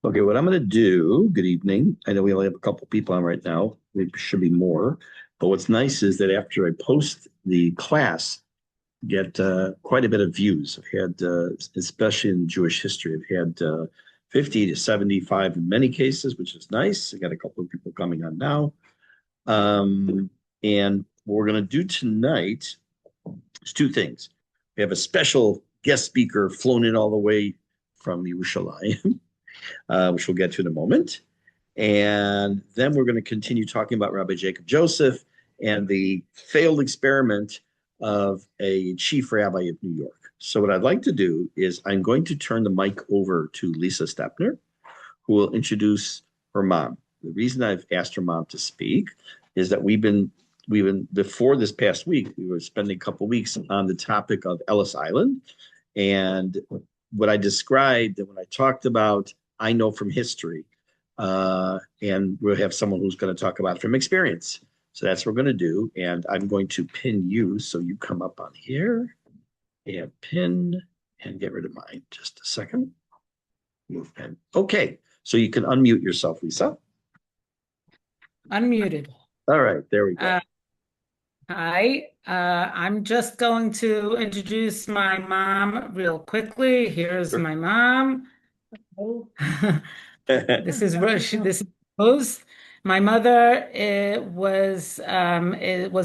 Okay, what I'm going to do, good evening. I know we only have a couple people on right now. Maybe should be more. But what's nice is that after I post the class, get quite a bit of views. I've had, especially in Jewish history, I've had 50 to 75 in many cases, which is nice. I got a couple of people coming on now. And what we're going to do tonight is two things. We have a special guest speaker flown in all the way from Yerushalayim, which we'll get to in a moment. And then we're going to continue talking about Rabbi Jacob Joseph and the failed experiment of a chief rabbi of New York. So, what I'd like to do is I'm going to turn the mic over to Lisa Stepner, who will introduce her mom. The reason I've asked her mom to speak is that we've been before this past week, we were spending a couple of weeks on the topic of Ellis Island. And what I described and when I talked about, I know from history, and we'll have someone who's going to talk about it from experience. So that's what we're going to do. And I'm going to pin you. So you come up on here and pin and get rid of mine. Just a second. Move pin. Okay. So you can unmute yourself, Lisa. Unmuted. All right. There we go. Hi, I'm just going to introduce my mom real quickly. Here's Sure. my mom. Oh. This is Rose. My mother was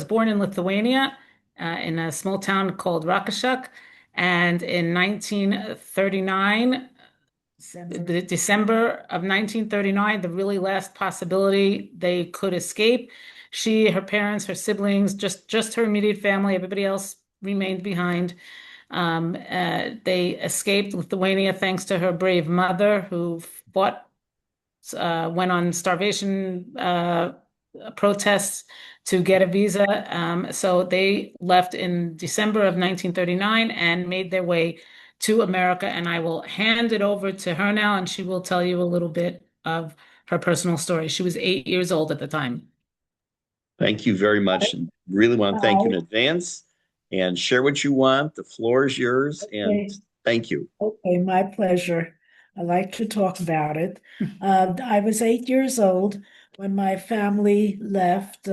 born in Lithuania, in a small town called Rakashuk, and in 1939. The December of 1939, the really last possibility they could escape. She, her parents, her siblings, just her immediate family, everybody else remained behind. They escaped Lithuania thanks to her brave mother who fought, went on starvation protests to get a visa. So they left in December of 1939 and made their way to America. And I will hand it over to her now, and she will tell you a little bit of her personal story. She was 8 years old at the time. Thank you very much. And really want to thank you in Hi. advance and share what you want. The floor is yours. And Okay. thank you. Okay, my pleasure. I like to talk about it. I was 8 years old when my family left,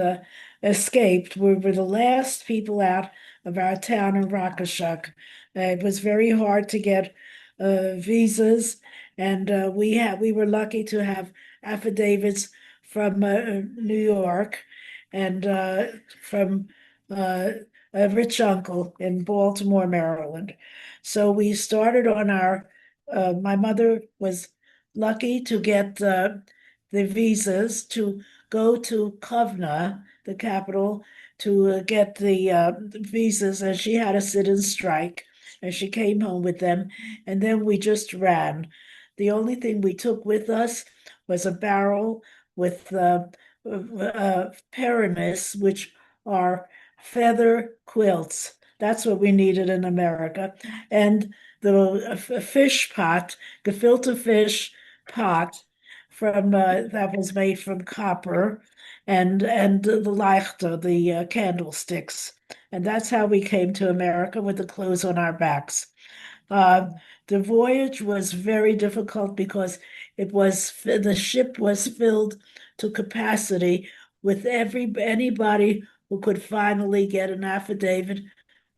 escaped. We were the last people out of our town in Rockashuk. It was very hard to get visas, and we were lucky to have affidavits from New York and from uh, a rich uncle in Baltimore, Maryland. So we started on my mother was lucky to get the visas to go to Kovna, the capital, to get the visas, and she had to sit and strike, and she came home with them, and then we just ran. The only thing we took with us was a barrel with paramis, which are feather quilts. That's what we needed in America. And the fish pot, gefilte fish pot from that was made from copper, and the leichter, the candlesticks. And that's how we came to America with the clothes on our backs. Uh, the voyage was very difficult because the ship was filled to capacity with anybody who could finally get an affidavit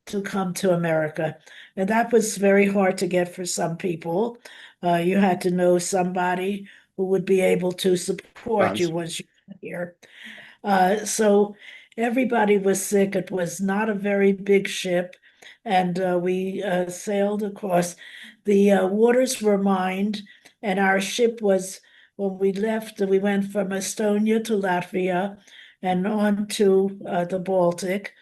to come to America. And that was very hard to get for some people. You had to know somebody who would be able to support you Sponsor. once you got here. So everybody was sick. It was not a very big ship, and we sailed across. The waters were mined, and our ship was, when we left, we went from Estonia to Latvia and on to the Baltic.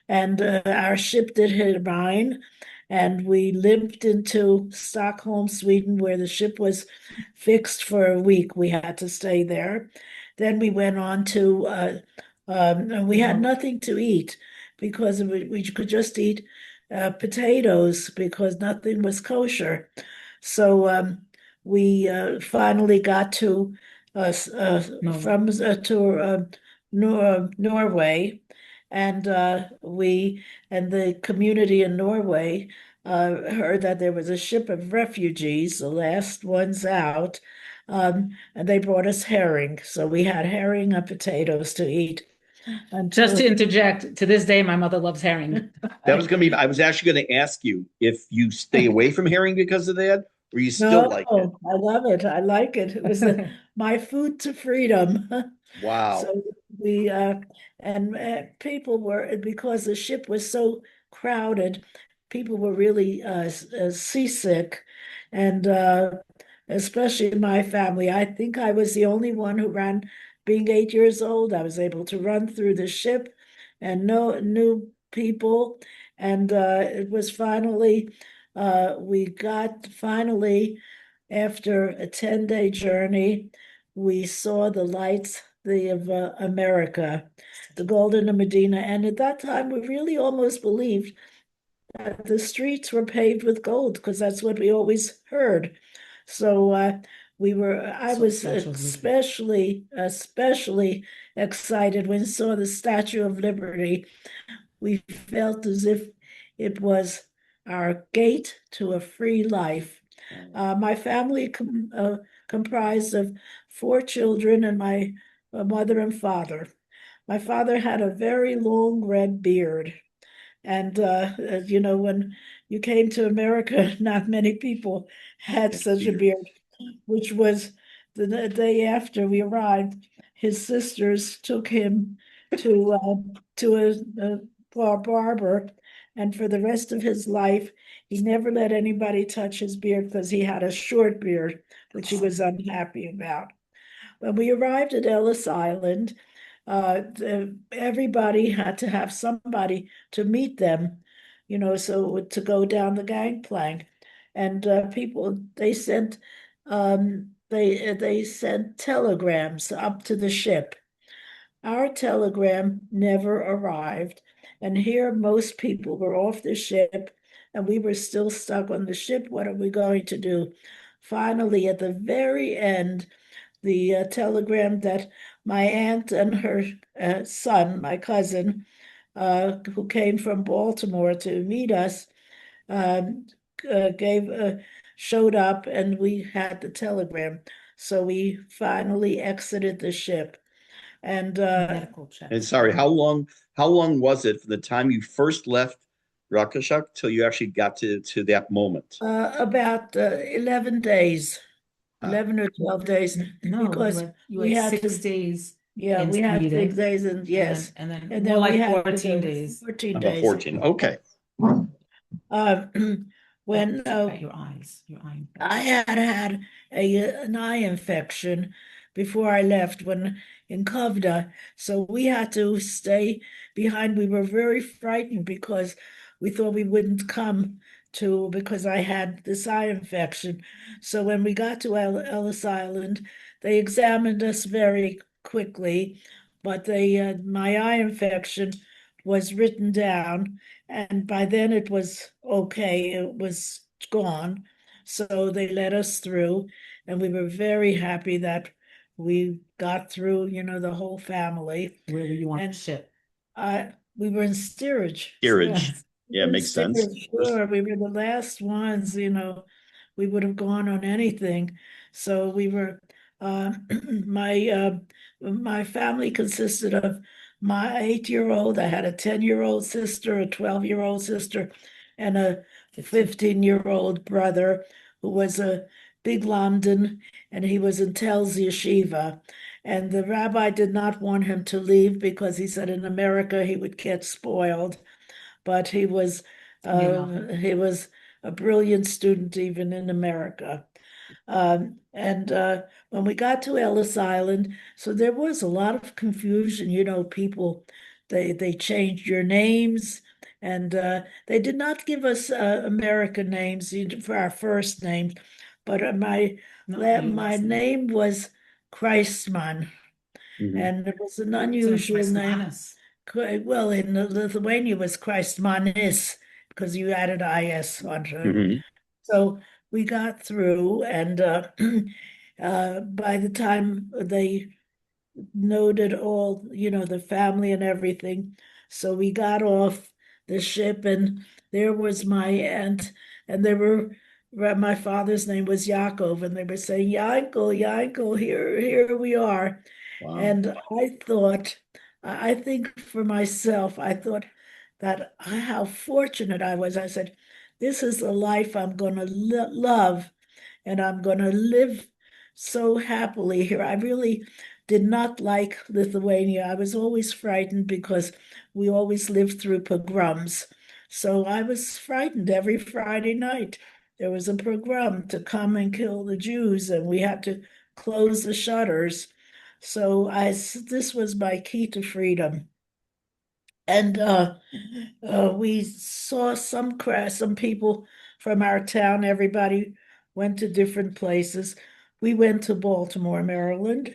And our ship did hit a mine, and we limped into Stockholm, Sweden, where the ship was fixed for a week. We had to stay there. Then we went on to, and we had nothing to eat because we could just eat potatoes because nothing was kosher. So we finally got to No. from to Norway, and the community in Norway heard that there was a ship of refugees, the last ones out, And they brought us herring. So we had herring and potatoes to eat. Just to until interject, to this day, my mother loves herring. That was going to be, I was actually going to ask you if you stay away from herring because of that, or you still like it. No, I love it. I like it. It was my food to freedom. Wow. So we and people were, because the ship was so crowded, people were really seasick, and especially my family. I think I was the only one who ran. Being 8 years old, I was able to run through the ship and know new people, and it was finally we got finally after a 10-day journey, we saw the lights of America, the Golden Medina. And at that time, we really almost believed that the streets were paved with gold because that's what we always heard. So I So was Statue of Liberty. especially excited when we saw the Statue of Liberty. We felt as if it was our gate to a free life. My family comprised of 4 children and my mother and father. My father had a very long red beard. And, when you came to America, not many people had such a beard, which was the day after we arrived. His sisters took him to a barber, and for the rest of his life, he never let anybody touch his beard because he had a short beard, which he was unhappy about. When we arrived at Ellis Island, everybody had to have somebody to meet them, so to go down the gangplank. And people they sent telegrams up to the ship. Our telegram never arrived, and here most people were off the ship, and we were still stuck on the ship. What are we going to do? Finally, at the very end, the telegram that my aunt and her son, my cousin, who came from Baltimore to meet us, um, gave showed up, and we had the telegram. So we finally exited the ship. And Medical check. And sorry, how long was it from the time you first left Rakashak till you actually got to that moment? about 11 days, 11 or 12 days, No, because you we had had 6 days yeah, in we had Sweden, 6 days, and yes, and then and more then we like had 14 days. 14 About days. 14. Okay. Uh, when At your eyes. I had an eye infection before I left when in Kovda, so we had to stay behind. We were very frightened because we thought we wouldn't come because I had this eye infection. So when we got to Ellis Island, they examined us very quickly, but my eye infection was written down, and by then it was okay. It was gone. So they let us through, and we were very happy that we got through, the whole family. Where were you on the And ship? we were in steerage. Steerage. Yes. Yeah, In makes sense. steerage, sure. We were the last ones, we would have gone on anything. So we were, my family consisted of my 8-year-old. I had a 10-year-old sister, a 12-year-old sister, and a 15-year-old brother who was a big London, and he was in Telz Yeshiva. And the rabbi did not want him to leave because he said in America he would get spoiled. But he was a brilliant student even in America. And when we got to Ellis Island, so there was a lot of confusion. People they changed your names, and they did not give us American names for our first names, but my name was Christman, Mhm. and it was an unusual name. Well, in Lithuania was Christmanis because you added is onto it. Mhm. So we got through, and by the time they noted all, the family and everything, so we got off the ship, and there was my aunt, and there were my father's name was Yaakov, and they were saying, Yankel, Yankel, here we are. Wow. And I thought, I think for myself, I thought that how fortunate I was. I said, this is the life I'm going to love, and I'm going to live so happily here. I really did not like Lithuania. I was always frightened because we always lived through pogroms. So I was frightened every Friday night. There was a pogrom to come and kill the Jews, and we had to close the shutters. So this was my key to freedom. And we saw some people from our town. Everybody went to different places. We went to Baltimore, Maryland,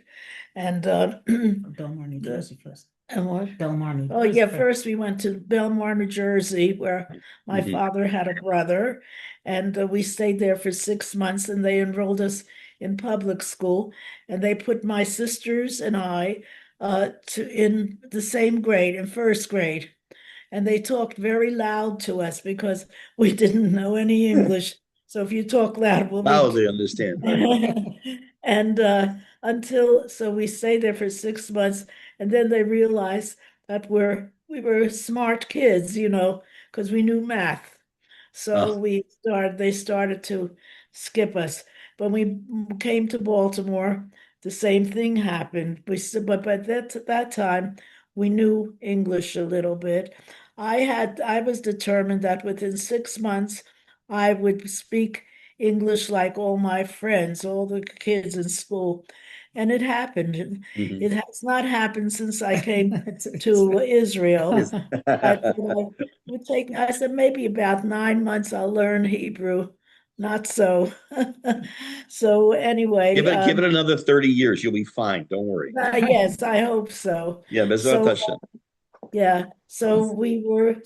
and Belmar, New Jersey first. and what? Belmar, New Oh Jersey yeah, first. first we went to Belmar, New Jersey, where my Mhm. father had a brother, and we stayed there for 6 months, and they enrolled us in public school, and they put my sisters and I in the same grade, in first grade, and they talked very loud to us because we didn't know any English. So if you talk loud, we'll Now be they understand, right? and so we stayed there for 6 months, and then they realized that we were smart kids, because we knew math. So Uh, they started to skip us. When we came to Baltimore, the same thing happened. But by that time, we knew English a little bit. I was determined that within 6 months, I would speak English like all my friends, all the kids in school. And it happened. mhm. It has not happened since I came to Israel. Is- I thought I would take, I said, maybe about 9 months I'll learn Hebrew. Not so. So anyway, Give it another 30 years. You'll be fine. Don't worry. yes, I hope so. Yeah, Bezrat So Hashem. yeah, so we were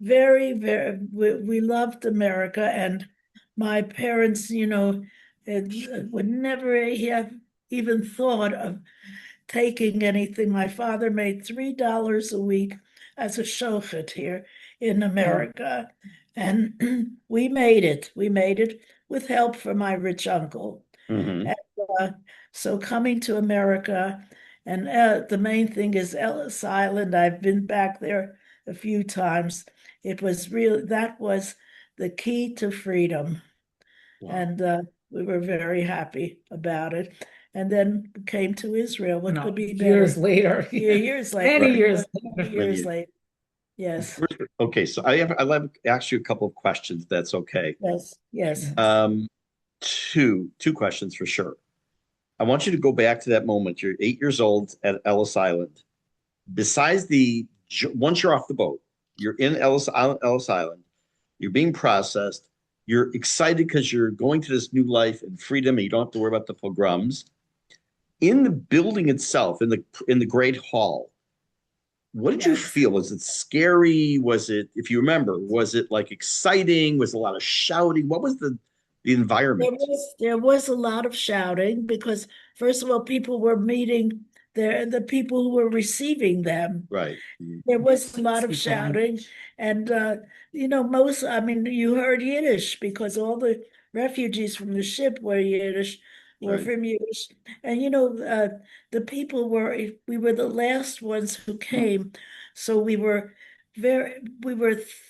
we loved America, and my parents, would never have even thought of taking anything. My father made $3 a week as a shochet here in America, and we made it. We made it with help from my rich uncle. Mhm. And, uh, so coming to America, and the main thing is Ellis Island. I've been back there a few times. That was the key to freedom. Wow. And we were very happy about it. And then came to Israel. What No, could be years better? later. Years later. Many Right. years Many later. years later. Yes, Okay, so I'd like to ask you a couple of questions. That's okay. yes, yes. Um, two questions for sure. I want you to go back to that moment. You're 8 years old at Ellis Island. Besides once you're off the boat, you're in Ellis Island. You're being processed. You're excited because you're going to this new life and freedom, and you don't have to worry about the pogroms. In the building itself, in the Great Hall, what did you Yes. feel? Was it scary? Was it, if you remember, was it like exciting? Was a lot of shouting? What was the There environment? was a lot of shouting because first of all, people were meeting the people who were receiving them. Right. There was a lot of Speak the shouting, and I mean, you heard Yiddish because all the refugees from the ship were Right. from Yiddish, and the people we were the last ones who came, so we were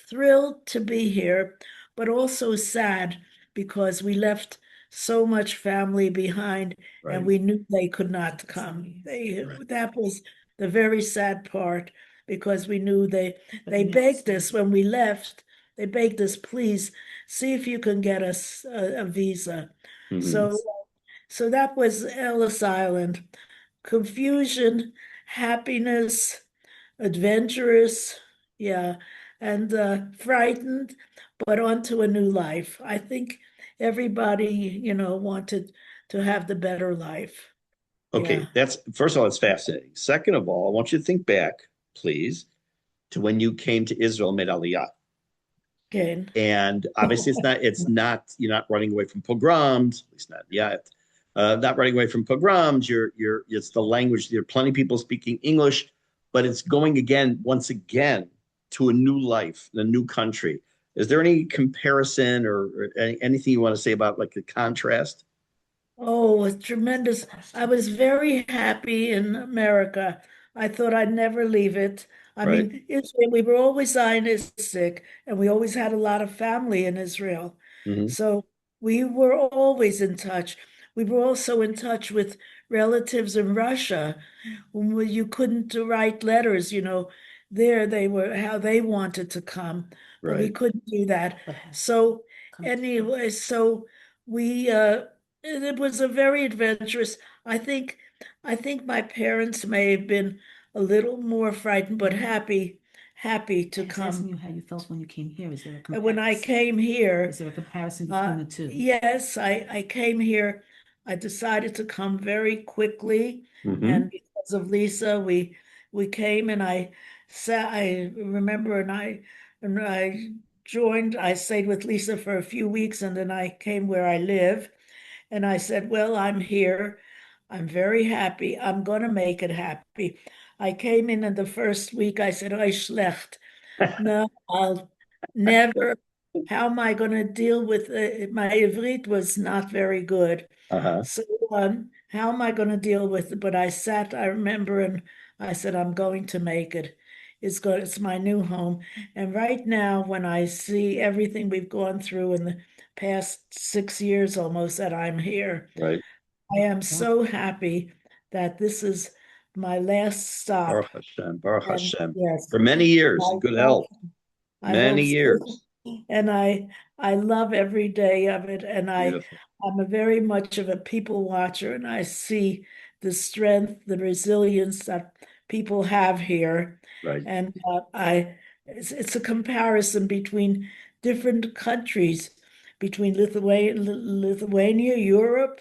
thrilled to be here, but also sad because we left so much family behind, and Right. we knew they could not come. Right. That was the very sad part because we knew they begged us when we left. They begged us, please see if you can get us a visa. Mhm. So that was Ellis Island. Confusion, happiness, adventurous, yeah, and frightened, but onto a new life. I think everybody, wanted to have the better life. Okay, Yeah. that's first of all, it's fascinating. Second of all, I want you to think back, please, to when you came to Israel and made Aliyah. Again. And obviously, it's not, you're not running away from pogroms, at least not yet. Not running away from pogroms. It's the language. There are plenty of people speaking English, but it's going again, once again, to a new life, a new country. Is there any comparison or anything you want to say about like the contrast? Oh, it's tremendous. I was very happy in America. I thought I'd never leave it. I Right. mean, Israel, we were always Zionistic and we always had a lot of family in Israel. Hmm. So we were always in touch. We were also in touch with relatives in Russia whom you couldn't write letters, there they were how they wanted to come, but we Right. couldn't do that. But have So come to anyway, so we it was a very adventurous. I think I think my parents may have been a little more frightened, but happy to I was asking come. you how you felt when you came here. Is there a And when I comparison? came Is here, there a comparison between the two? yes, I came here. I decided to come very quickly, Hmm. and because of Lisa, we came and I sat. I remember, and I joined. I stayed with Lisa for a few weeks, and then I came where I live. And I said, "Well, I'm here. I'm very happy. I'm going to make it happy." I came in the first week. I said, "Oh, schlecht. No, I'll never. How am I going to deal with my Ivrit was not very good. Uh-huh. So how am I going to deal with it? But I remember, and I said, I'm going to make it. It's good. It's my new home. And right now, when I see everything we've gone through in the past 6 years almost that I'm here, Right. I am Yeah. so happy that this is my last stop. Baruch Hashem. Baruch And Hashem. yes, For many years I in good hope health. I Many hope so. years. And I love every day of it. And Beautiful. I'm a very much of a people watcher, and I see the strength, the resilience that people have here. Right. And it's a comparison between different countries, between Lithuania, Europe,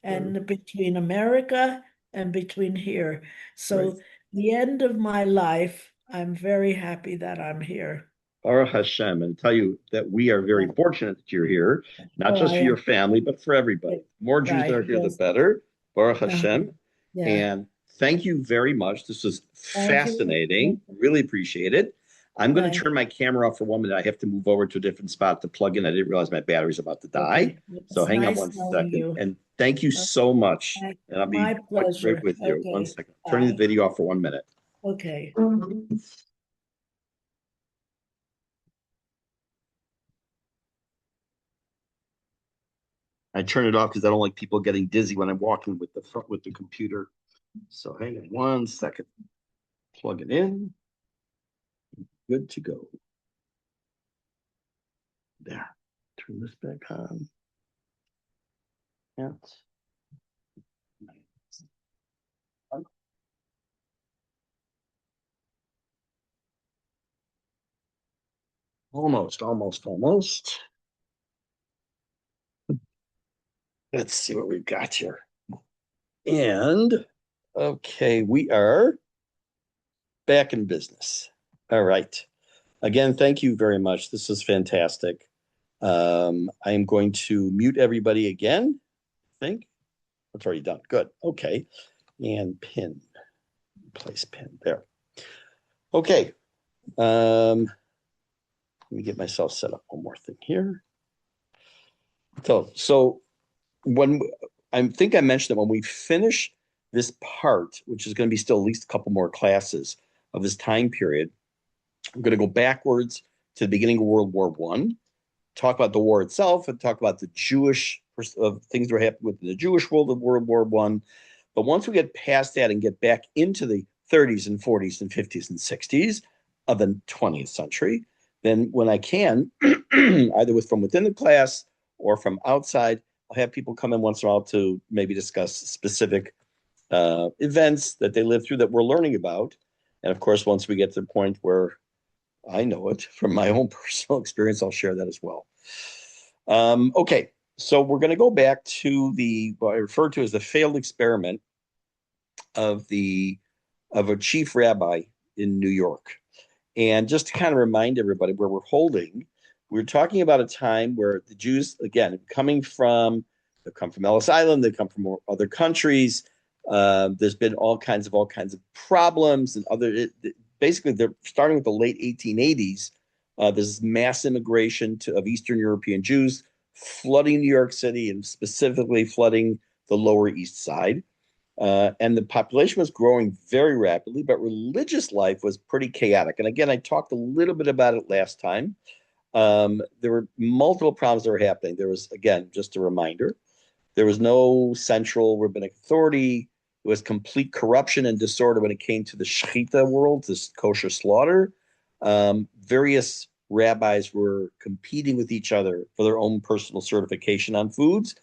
Sure. and between America and between here. Right. So the end of my life, I'm very happy that I'm here. Baruch Hashem. And tell you that we are very Yeah. fortunate that you're here, not Oh, just I for your am. family, but for everybody. The more Jews that Right. are here, the Yes. better. Baruch Uh, Hashem. yeah. And thank you very much. This was Thank you. fascinating. Really appreciate it. I'm going to Thank turn my camera off for 1 minute. I have to move over to a different spot to plug in. I didn't realize my battery's about to die. Okay. So It's hang on nice one knowing second. you. And thank you so much. And I'll be My right pleasure. with you. One Okay. second. Turning the Bye. video off for 1 minute. Okay. I turn it off because I don't like people getting dizzy when I'm walking with the front with the computer. So hang on 1 second. Plug it in. Good to go. There. Turn this back on. Yeah. Almost. Let's see what we've got here. And okay, we are back in business. All right. Again, thank you very much. This is fantastic. I am going to mute everybody again. I think that's already done. Good. Okay. And pin. Place pin there. Okay. Let me get myself set up one more thing here. So when I think I mentioned that when we finish this part, which is going to be still at least a couple more classes of this time period, I'm going to go backwards to the beginning of World War One, talk about the war itself, and talk about the Jewish things that were happening within the Jewish world of World War One. But once we get past that and get back into the 30s and 40s and 50s and 60s of the 20th century, then when I can, either from within the class or from outside, I'll have people come in once in a while to maybe discuss specific events that they lived through that we're learning about. And of course, once we get to the point where I know it from my own personal experience, I'll share that as well. Okay, so we're going to go back to what I refer to as the failed experiment of a chief rabbi in New York. And just to kind of remind everybody where we're talking about a time where the Jews, again, they've come from Ellis Island, they come from other countries. There's been all kinds of problems and basically they're starting with the late 1880s There's mass immigration of Eastern European Jews flooding New York City and specifically flooding the Lower East Side. And the population was growing very rapidly, but religious life was pretty chaotic. And again, I talked a little bit about it last time. There were multiple problems that were happening. There was, again, just a reminder, there was no central rabbinic authority. It was complete corruption and disorder when it came to the shechita world, this kosher slaughter. Various rabbis were competing with each other for their own personal certification on foods,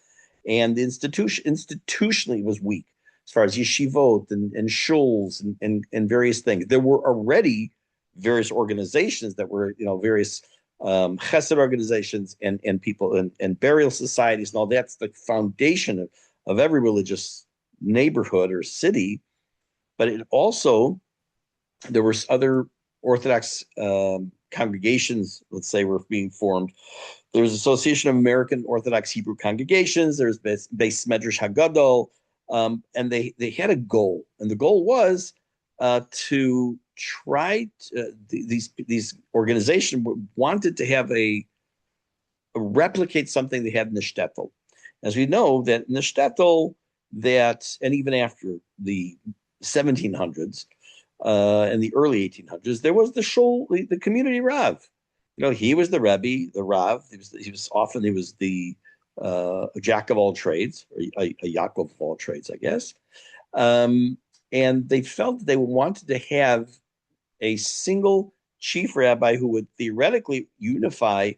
and the institutionally was weak as far as yeshivot and shuls and various things. There were already various organizations that were, various chesed organizations and people and burial societies and all. That's the foundation of every religious neighborhood or city. But it also, there were other Orthodox congregations, let's say, were being formed. There's Association of American Orthodox Hebrew Congregations. There's Beis Medrash Hagadol, and they had a goal, and the goal was to try these organizations wanted to have a replicate something they had in the shtetl. As we know that in the shtetl, that and even after the 1700s and the early 1800s, there was the shul, the community rav. He was the rebbe, the rav. He was the jack of all trades, or a Yaakov of all trades, I guess. And they felt that they wanted to have a single chief rabbi who would theoretically unify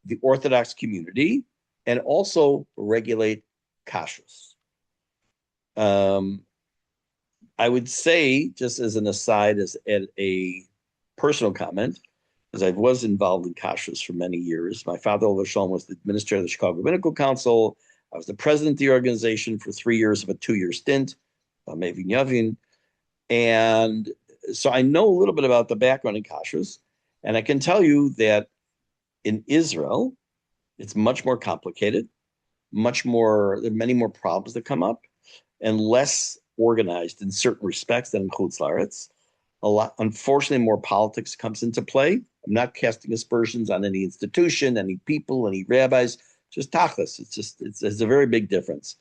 the Orthodox community and also regulate kashrus. I would say, just as an aside, as a personal comment, as I was involved in kashrus for many years. My father, Ellis, was the administrator of the Chicago Rabbinical Council. I was the president of the organization for 3 years of a 2-year stint, Mevin Yavin. And so I know a little bit about the background in kashrus. And I can tell you that in Israel, it's much more complicated, there are many more problems that come up, and less organized in certain respects than in Chutz La'aretz. Unfortunately, more politics comes into play. I'm not casting aspersions on any institution, any people, any rabbis, just tachlis. It's a very big difference.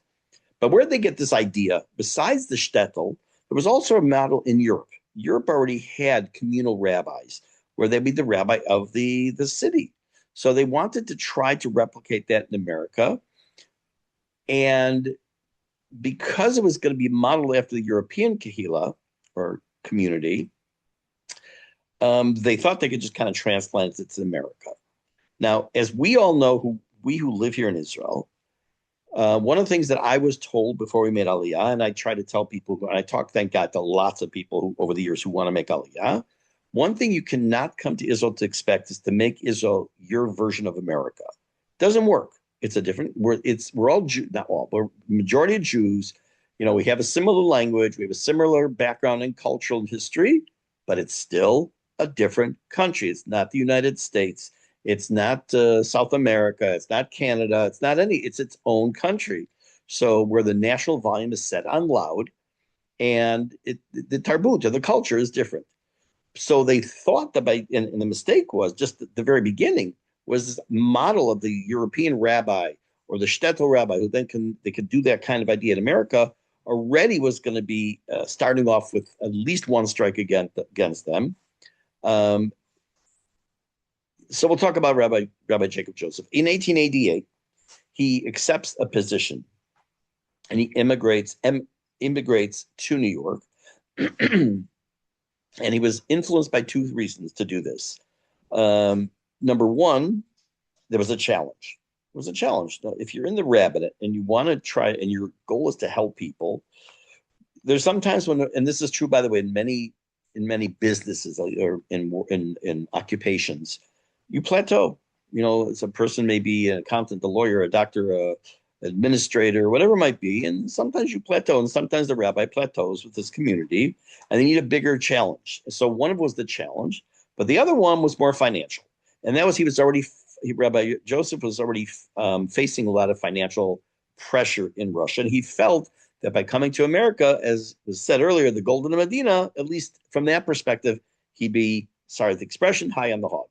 But where did they get this idea? Besides the shtetl, there was also a model in Europe. Europe already had communal rabbis where they'd be the rabbi of the city. So they wanted to try to replicate that in America. And because it was going to be modeled after the European kahila or community, they thought they could just kind of transplant it to America. Now, as we all know, who live here in Israel, one of the things that I was told before we made Aliyah, and I try to tell people, and I talk, thank God, to lots of people over the years who want to make Aliyah, one thing you cannot come to Israel to expect is to make Israel your version of America. It doesn't work. It's a different. We're all Jew, not all, but majority of Jews. We have a similar language, we have a similar background in cultural and history, but it's still a different country. It's not the United States. It's not South America. It's not Canada. It's not it's its own country. So where the national volume is set on loud, and the tarbut, or the culture, is different. So they thought that and the mistake was just at the very beginning was this model of the European rabbi or the shtetl rabbi who then they could do that kind of idea in America. Already was going to be starting off with at least one strike against them. So we'll talk about Rabbi Jacob Joseph. In 1888, he accepts a position, and he immigrates to New York. And he was influenced by two reasons to do this. Number one, there was a challenge. It was a challenge. Now, if you're in the rabbinate and you want to try, and your goal is to help people, there's sometimes when, and this is true, by the way, in many businesses or in occupations, you plateau. It's a person, maybe an accountant, a lawyer, a doctor, administrator, whatever it might be, and sometimes you plateau, and sometimes the rabbi plateaus with this community, and they need a bigger challenge. So one of them was the challenge, but the other one was more financial, and that was Rabbi Joseph was already facing a lot of financial pressure in Russia, and he felt that by coming to America, as was said earlier, the Golden Medina, at least from that perspective, he'd be, sorry the expression, high on the hog.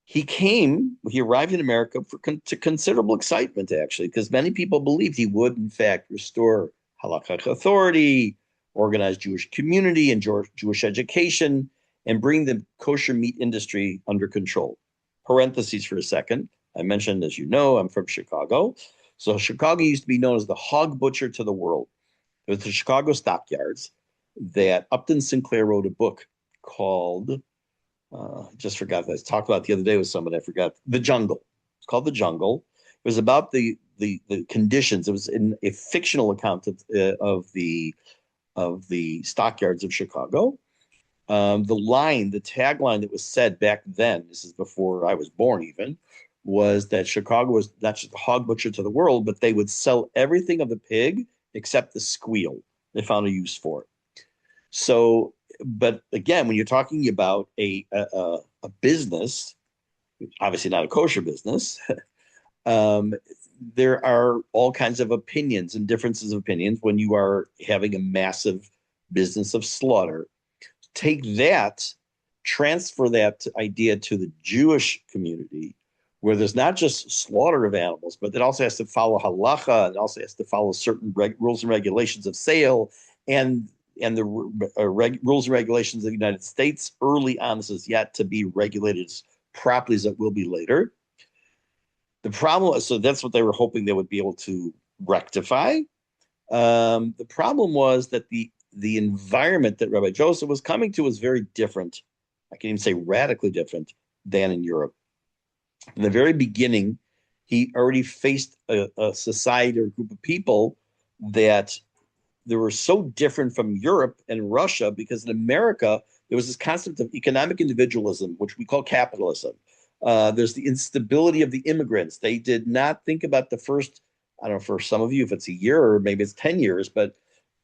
He arrived in America to considerable excitement, actually, because many people believed he would, in fact, restore halakhic authority, organize Jewish community and Jewish education, and bring the kosher meat industry under control. Parentheses for a second. I mentioned, as you know, I'm from Chicago. So Chicago used to be known as the hog butcher to the world. It was the Chicago stockyards that Upton Sinclair wrote a book called just forgot. I talked about the other day with someone. I forgot. The Jungle. It's called The Jungle. It was about the conditions. It was in a fictional account of the stockyards of Chicago. The tagline that was said back then, this is before I was born even, was that Chicago was not just the hog butcher to the world, but they would sell everything of the pig except the squeal. They found a use for it. So, but again, when you're talking about a business, obviously not a kosher business, there are all kinds of opinions and differences of opinions when you are having a massive business of slaughter. Take that, transfer that idea to the Jewish community, where there's not just slaughter of animals, but it also has to follow halacha, it also has to follow certain rules and regulations of sale, and the rules and regulations of the United States early on. This is yet to be regulated as properly as it will be later. The problem, so that's what they were hoping they would be able to rectify. The problem was that the environment that Rabbi Joseph was coming to was very different. I can even say radically different than in Europe. From the very beginning, he already faced a society or a group of people that they were so different from Europe and Russia, because in America, there was this concept of economic individualism, which we call capitalism. There's the instability of the immigrants. They did not think about the first, I don't know, for some of you, if it's a year or maybe it's 10 years, but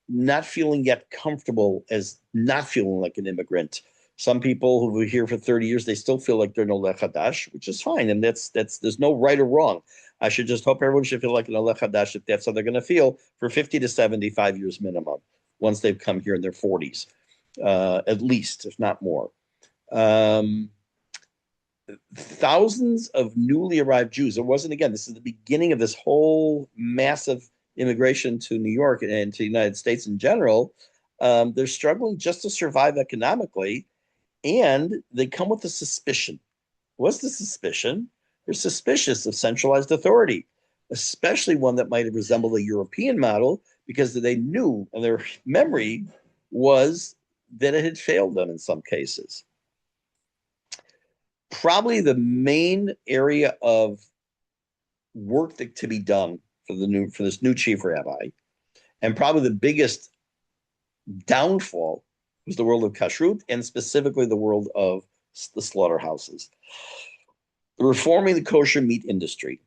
not feeling yet comfortable as not feeling like an immigrant. Some people who were here for 30 years, they still feel like they're an Oleh Hadash, which is fine. And that's there's no right or wrong. I should just hope everyone should feel like an Oleh Hadash if that's how they're going to feel for 50 to 75 years minimum once they've come here in their 40s, at least, if not more. Thousands of newly arrived Jews. It wasn't, again, this is the beginning of this whole massive immigration to New York and to the United States in general. They're struggling just to survive economically, and they come with a suspicion. What's the suspicion? They're suspicious of centralized authority, especially one that might have resembled a European model, because they knew, and their memory was that it had failed them in some cases. Probably the main area of work to be done for this new chief rabbi, and probably the biggest downfall, was the world of kashrut, and specifically the world of the slaughterhouses. Reforming the kosher meat industry.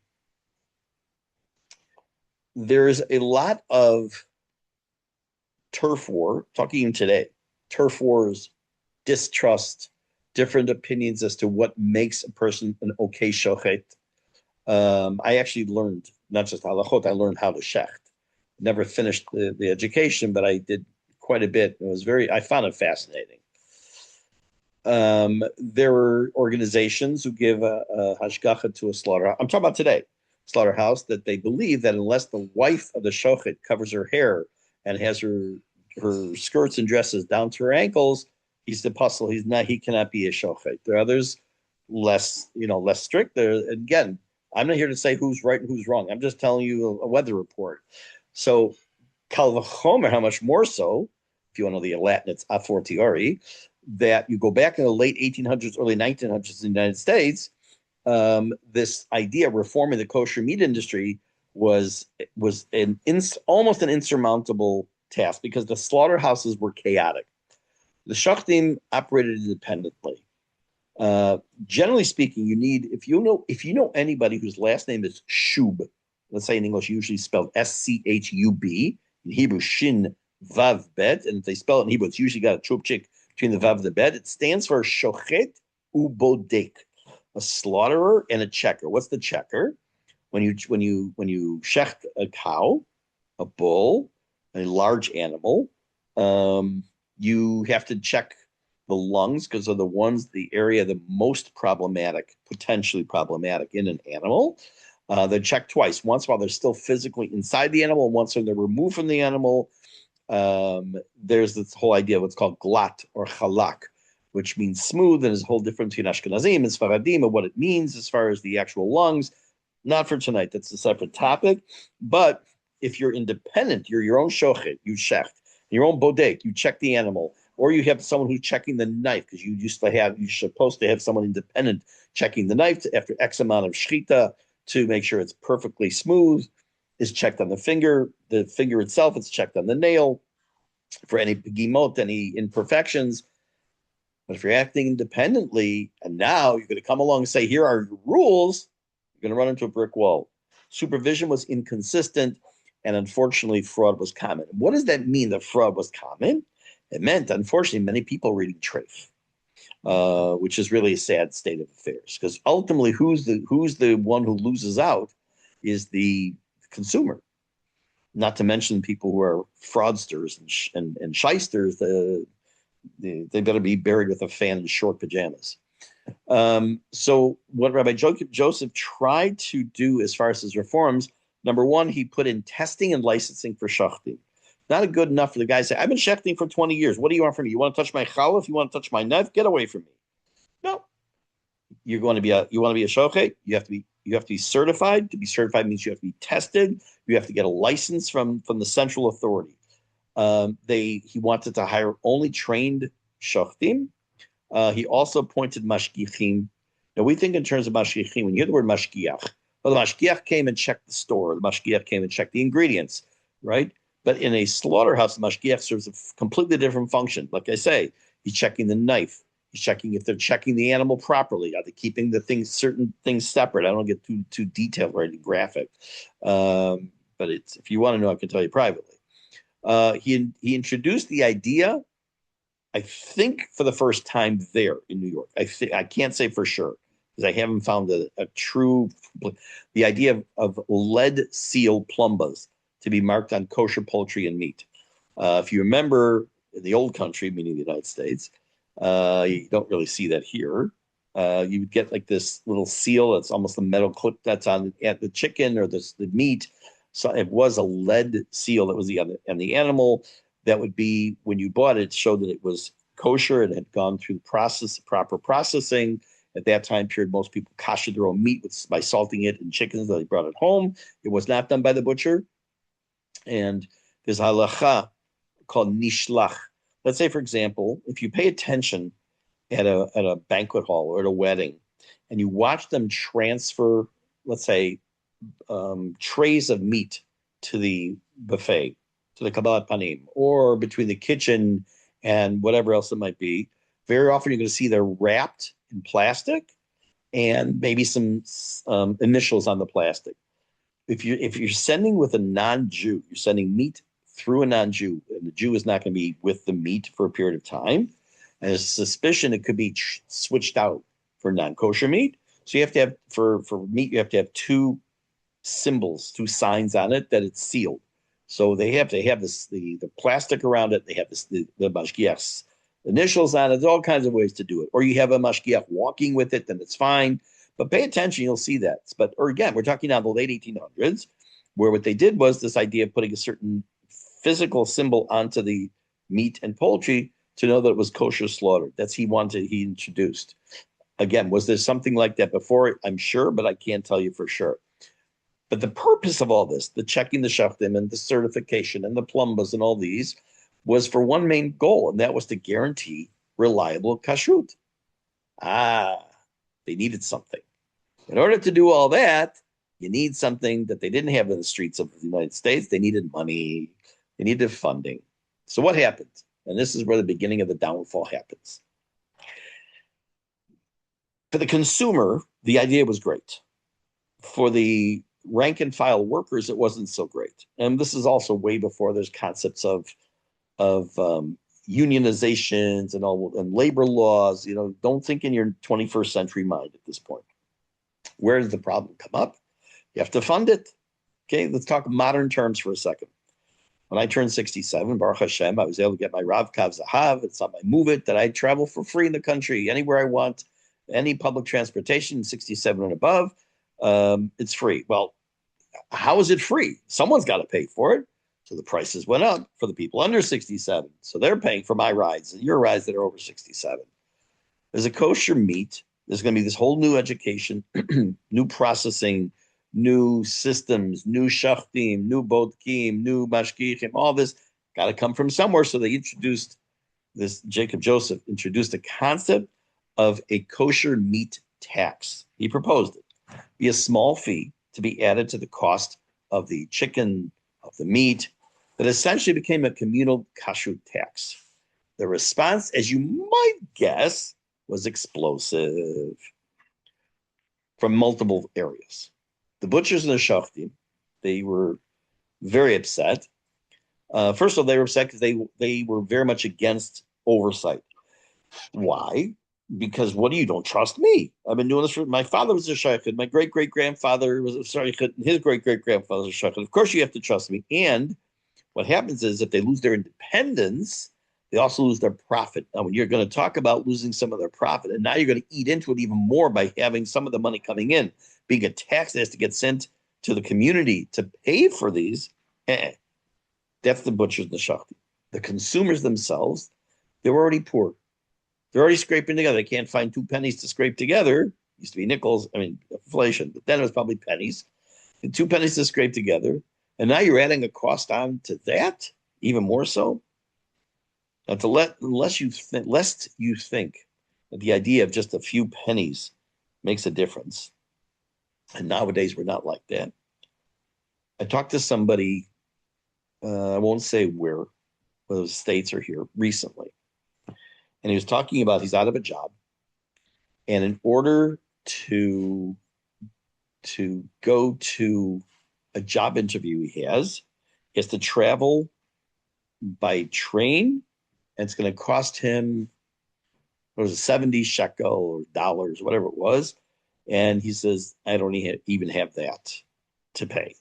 There's a lot of turf war, talking today, turf wars, distrust, different opinions as to what makes a person an okay shochet. I actually learned, not just halachot, I learned how to shecht. Never finished the education, but I did quite a bit. I found it fascinating. There are organizations who give a hashgacha to a slaughterhouse. I'm talking about today, slaughterhouse, that they believe that unless the wife of the shochet covers her hair and has her skirts and dresses down to her ankles, he's the apostle. He cannot be a shochet. There are others less strict. There, again, I'm not here to say who's right and who's wrong. I'm just telling you a weather report. So, kal v'chomer, how much more so, if you want to know the Latin, it's a fortiori, that you go back in the late 1800s, early 1900s in the United States, this idea of reforming the kosher meat industry was almost an insurmountable task, because the slaughterhouses were chaotic. The shachtim operated independently. Generally speaking, you need, if you know anybody whose last name is Shub, let's say in English, usually spelled Schub, in Hebrew Shin Vav Bet, and if they spell it in Hebrew, it's usually got a chupchik between the Vav and the Bet. It stands for Shochet Ubodek, a slaughterer and a checker. What's the checker? When you shecht a cow, a bull, a large animal, you have to check the lungs, because they're the area the most problematic, potentially problematic in an animal. They're checked twice, once while they're still physically inside the animal, and once when they're removed from the animal. There's this whole idea of what's called glat or halak, which means smooth, and is a whole difference between Ashkenazim and Sfaradim and what it means as far as the actual lungs. Not for tonight, that's a separate topic. But if you're independent, you're your own shochet, you shecht, your own bodek, you check the animal, or you have someone who's checking the knife, because you're supposed to have someone independent checking the knife after X amount of shchita to make sure it's perfectly smooth, is checked on the finger itself, it's checked on the nail for any pegimot, any imperfections. But if you're acting independently, and now you're going to come along and say, here are your rules, you're going to run into a brick wall. Supervision was inconsistent, and unfortunately, fraud was common. What does that mean that fraud was common? It meant, unfortunately, many people reading treif, which is really a sad state of affairs. Because ultimately, who's the one who loses out is the consumer. Not to mention people who are fraudsters and shysters. They better be buried with a fan in short pajamas. So what Rabbi Joseph tried to do as far as his reforms, number one, he put in testing and licensing for shachting. Not good enough for the guy to say, I've been shechting for 20 years. What do you want from me? You want to touch my challah? If you want to touch my knife, get away from me. No. You want to be a shochet? You have to be certified. To be certified means you have to be tested. You have to get a license from the central authority. He wanted to hire only trained shachtim. He also appointed mashgichim. Now we think in terms of mashgichim. When you hear the word mashgiach, well, the mashgiach came and checked the store. The mashgiach came and checked the ingredients, right? But in a slaughterhouse, the mashgiach serves a completely different function. Like I say, he's checking the knife. He's checking if they're checking the animal properly. Are they keeping certain things separate? I don't get too detailed, right, and graphic. But if you want to know, I can tell you privately. He introduced the idea, I think, for the first time there in New York. I can't say for sure because I haven't found a true. The idea of lead seal plumbas to be marked on kosher poultry and meat. If you remember, in the old country, meaning the United States, you don't really see that here. You would get like this little seal. It's almost a metal clip that's on the chicken or the meat. So it was a lead seal that was on the animal. That would be, when you bought it, showed that it was kosher. It had gone through proper processing. At that time period, most people kashered their own meat by salting it in chickens that they brought it home. It was not done by the butcher. And there's a halacha called nishlach. Let's say, for example, if you pay attention at a banquet hall or at a wedding, and you watch them transfer, let's say, trays of meat to the buffet, to the kabbalat panim, or between the kitchen and whatever else it might be, very often you're going to see they're wrapped in plastic and maybe some initials on the plastic. If you're sending with a non-Jew, you're sending meat through a non-Jew, and the Jew is not going to be with the meat for a period of time, and there's a suspicion it could be switched out for non-kosher meat. So you have to have, for meat, you have to have two symbols, two signs on it that it's sealed. So they have to have the plastic around it. They have the mashgiach's initials on it. There's all kinds of ways to do it. Or you have a mashgiach walking with it, then it's fine. But pay attention, you'll see that. Or again, we're talking now the late 1800s, where what they did was this idea of putting a certain physical symbol onto the meat and poultry to know that it was kosher slaughtered. He introduced. Again, was there something like that before? I'm sure, but I can't tell you for sure. But the purpose of all this, the checking the shachtim and the certification and the plumbas and all these, was for one main goal, and that was to guarantee reliable kashrut. They needed something. In order to do all that, you need something that they didn't have in the streets of the United States. They needed money. They needed funding. So what happened? And this is where the beginning of the downfall happens. For the consumer, the idea was great. For the rank and file workers, it wasn't so great. And this is also way before there's concepts of unionizations and labor laws. Don't think in your 21st century mind at this point. Where does the problem come up? You have to fund it. Okay, let's talk modern terms for a second. when I turned 67, Baruch Hashem, I was able to get my Rav Kav Zahav. It's on my Move It that I travel for free in the country, anywhere I want, any public transportation, 67 and above. It's free. Well, how is it free? Someone's got to pay for it. So the prices went up for the people under 67. So they're paying for my rides and your rides that are over 67. There's a kosher meat. There's going to be this whole new education, new processing, new systems, new shachtim, new bodkim, new mashgichim, all this got to come from somewhere. So they introduced this, Jacob Joseph introduced a concept of a kosher meat tax. He proposed it. Be a small fee to be added to the cost of the chicken, of the meat, that essentially became a communal kashrut tax. The response, as you might guess, was explosive from multiple areas. The butchers and the shachtim, they were very upset. First of all, they were upset because they were very much against oversight. Why? Because what do you don't trust me? I've been doing this for my father was a shaykhid, my great-great-grandfather was a shaykhid, and his great-great-grandfather was a shaykhid. Of course, you have to trust me. And what happens is if they lose their independence, they also lose their profit. Now, when you're going to talk about losing some of their profit, and now you're going to eat into it even more by having some of the money coming in, being a tax that has to get sent to the community to pay for these, that's the butchers and the shachtim. The consumers themselves, they were already poor. They're already scraping together. They can't find 2 pennies to scrape together. Used to be nickels, inflation, but then it was probably pennies. And 2 pennies to scrape together. And now you're adding a cost on to that, even more so. Now, lest you think that the idea of just a few pennies makes a difference. And nowadays, we're not like that. I talked to somebody, I won't say where, whether the States or here, recently. And he was talking about he's out of a job. And in order to go to a job interview he has to travel by train, and it's going to cost him, what was it, 70 shekel or dollars, whatever it was. And he says, I don't even have that to pay.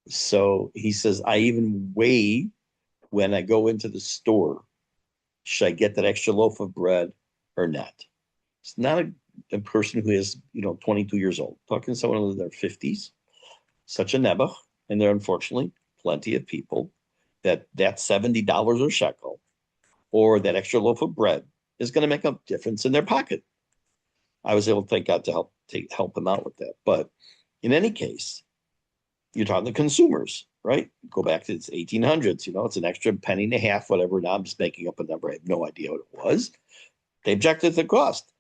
So he says, I even weigh when I go into the store, should I get that extra loaf of bread or not? It's not a person who is, 22 years old, talking to someone in their 50s, such a nebuch, and there are unfortunately plenty of people that $70 or shekel or that extra loaf of bread is going to make a difference in their pocket. I was able to thank God to help them out with that. But in any case, you're talking to consumers, right? Go back to the 1800s, it's an extra penny and a half, whatever. Now I'm just making up a number. I have no idea what it was. They objected to the cost.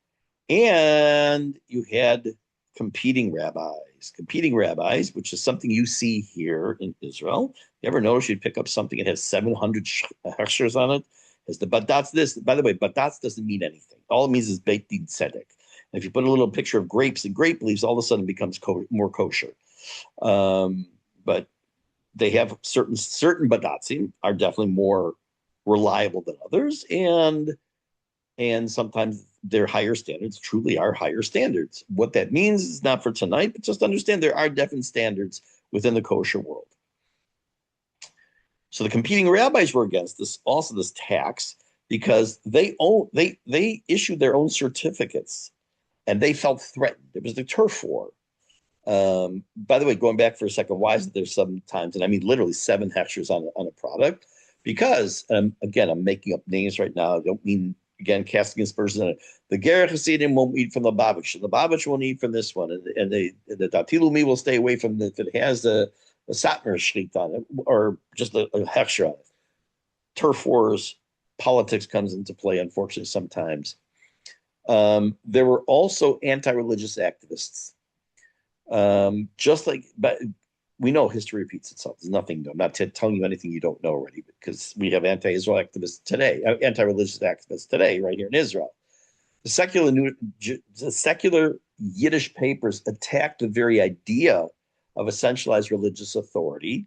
And you had competing rabbis, which is something you see here in Israel. You ever notice you'd pick up something that has 700 hechshers on it? Has the badatz this? By the way, badatz doesn't mean anything. All it means is beit din tzedek. And if you put a little picture of grapes and grape leaves, all of a sudden it becomes more kosher. But they have certain badatzim are definitely more reliable than others, and sometimes their higher standards truly are higher standards. What that means is not for tonight, but just understand there are different standards within the kosher world. So the competing rabbis were against this tax, because they issued their own certificates and they felt threatened. It was the turf war. By the way, going back for a second, why is it there's sometimes, and I mean literally 7 hechshers on a product? Because, again, I'm making up names right now. I don't mean, again, casting aspersions on it. The Ger Hasidim won't eat from the Babich. The Babich won't eat from this one. And the Datilumi will stay away from if it has a Satmar Shrit on it, or just a hechsher on it. Turf wars, politics comes into play, unfortunately, sometimes. There were also anti-religious activists. But we know history repeats itself. There's nothing new. I'm not telling you anything you don't know already, because we have anti-Israel activists today, anti-religious activists today, right here in Israel. The secular Yiddish papers attacked the very idea of a centralized religious authority.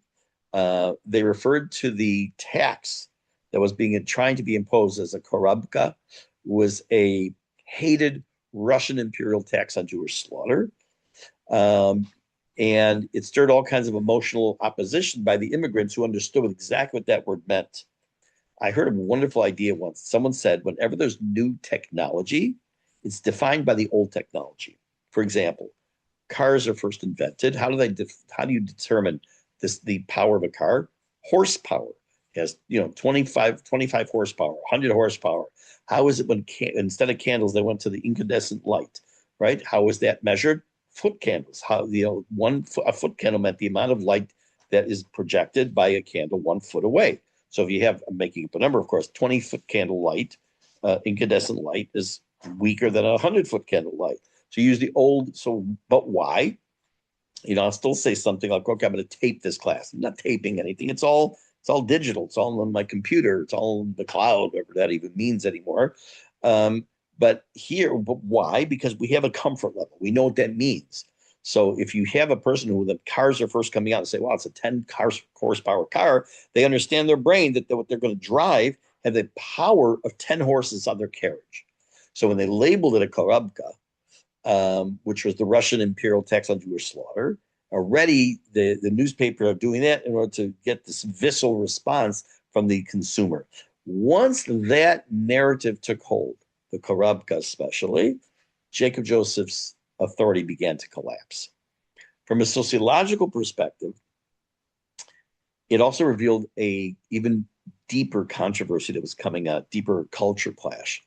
They referred to the tax that was trying to be imposed as a korabka, was a hated Russian imperial tax on Jewish slaughter. And it stirred all kinds of emotional opposition by the immigrants who understood exactly what that word meant. I heard a wonderful idea once. Someone said, whenever there's new technology, it's defined by the old technology. For example, cars are first invented. How do you determine the power of a car? Horsepower. It has 25 horsepower, 100 horsepower. How is it when instead of candles they went to the incandescent light, right? How is that measured? Foot candles. How a foot candle meant the amount of light that is projected by a candle 1 foot away. So if you have, I'm making up a number, of course, 20-foot candle light, incandescent light is weaker than a 100-foot candle light. So you use the old. So, but why? I'll still say something like, okay, I'm going to tape this class. I'm not taping anything. It's all digital. It's all on my computer. It's all in the cloud, whatever that even means anymore. But why? Because we have a comfort level. We know what that means. So if you have a person who the cars are first coming out and say, well, it's a 10 horsepower car, they understand their brain that what they're going to drive have the power of 10 horses on their carriage. So when they labeled it a korabka, which was the Russian imperial tax on Jewish slaughter, already the newspaper are doing that in order to get this visceral response from the consumer. Once that narrative took hold, the korabka especially, Jacob Joseph's authority began to collapse. From a sociological perspective, it also revealed a even deeper controversy that was coming out, deeper culture clash.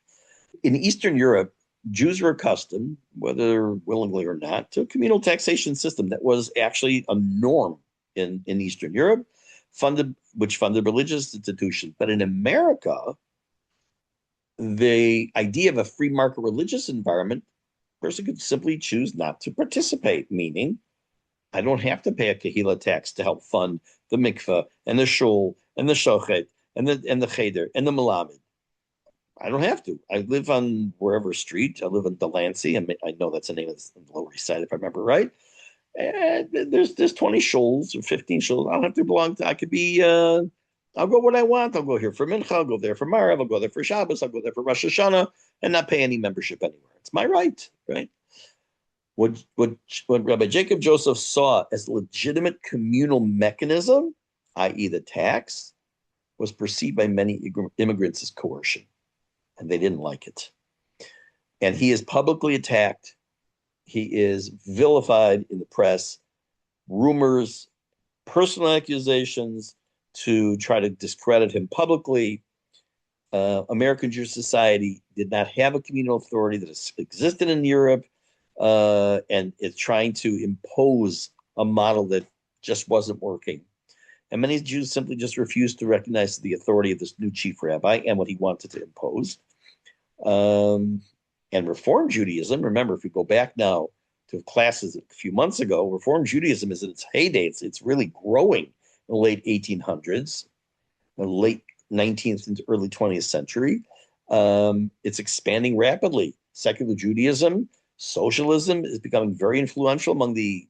In Eastern Europe, Jews were accustomed, whether willingly or not, to a communal taxation system that was actually a norm in Eastern Europe, which funded religious institutions. But in America, the idea of a free market religious environment, a person could simply choose not to participate, meaning I don't have to pay a kahila tax to help fund the mikveh and the shul and the shochet and the cheder and the malamed. I don't have to. I live on wherever street. I live in Delancey. I know that's the name of the Lower East Side, if I remember right. And there's 20 shuls or 15 shuls. I don't have to belong to. I could be. I'll go what I want. I'll go here for Mincha. I'll go there for Maariv. I'll go there for Shabbos. I'll go there for Rosh Hashanah, and not pay any membership anywhere. It's my right, right? What Rabbi Jacob Joseph saw as legitimate communal mechanism, i.e., the tax, was perceived by many immigrants as coercion. And they didn't like it. And he is publicly attacked. He is vilified in the press. Rumors, personal accusations to try to discredit him publicly. American Jewish society did not have a communal authority that existed in Europe, and it's trying to impose a model that just wasn't working. And many Jews simply just refused to recognize the authority of this new chief rabbi and what he wanted to impose. And Reform Judaism, remember, if we go back now to classes a few months ago, Reform Judaism is in its heyday. It's really growing in the late 1800s, the late 19th and early 20th century. It's expanding rapidly. Secular Judaism, socialism is becoming very influential among the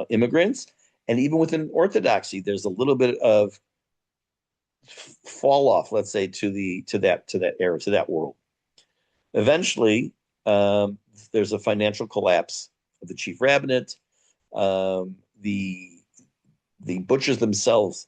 immigrants. And even within Orthodoxy, there's a little bit of fall off, let's say, to that era, to that world. Eventually, there's a financial collapse of the chief rabbinate. The butchers themselves,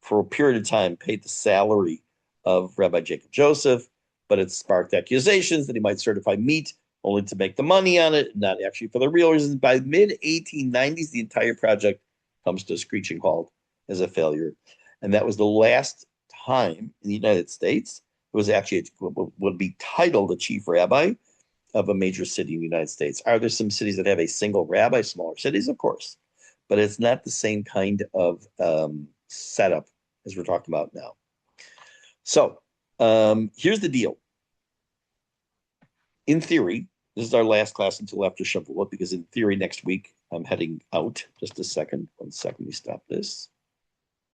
for a period of time, paid the salary of Rabbi Jacob Joseph, but it sparked accusations that he might certify meat only to make the money on it, not actually for the real reasons. By mid-1890s, the entire project comes to a screeching halt as a failure. And that was the last time in the United States it was actually would be titled a chief rabbi of a major city in the United States. Are there some cities that have a single rabbi, smaller cities? Of course. But it's not the same kind of setup as we're talking about now. So here's the deal. In theory, this is our last class until after Shavuot, because in theory next week I'm heading out. Just a second. 1 second, we stop this.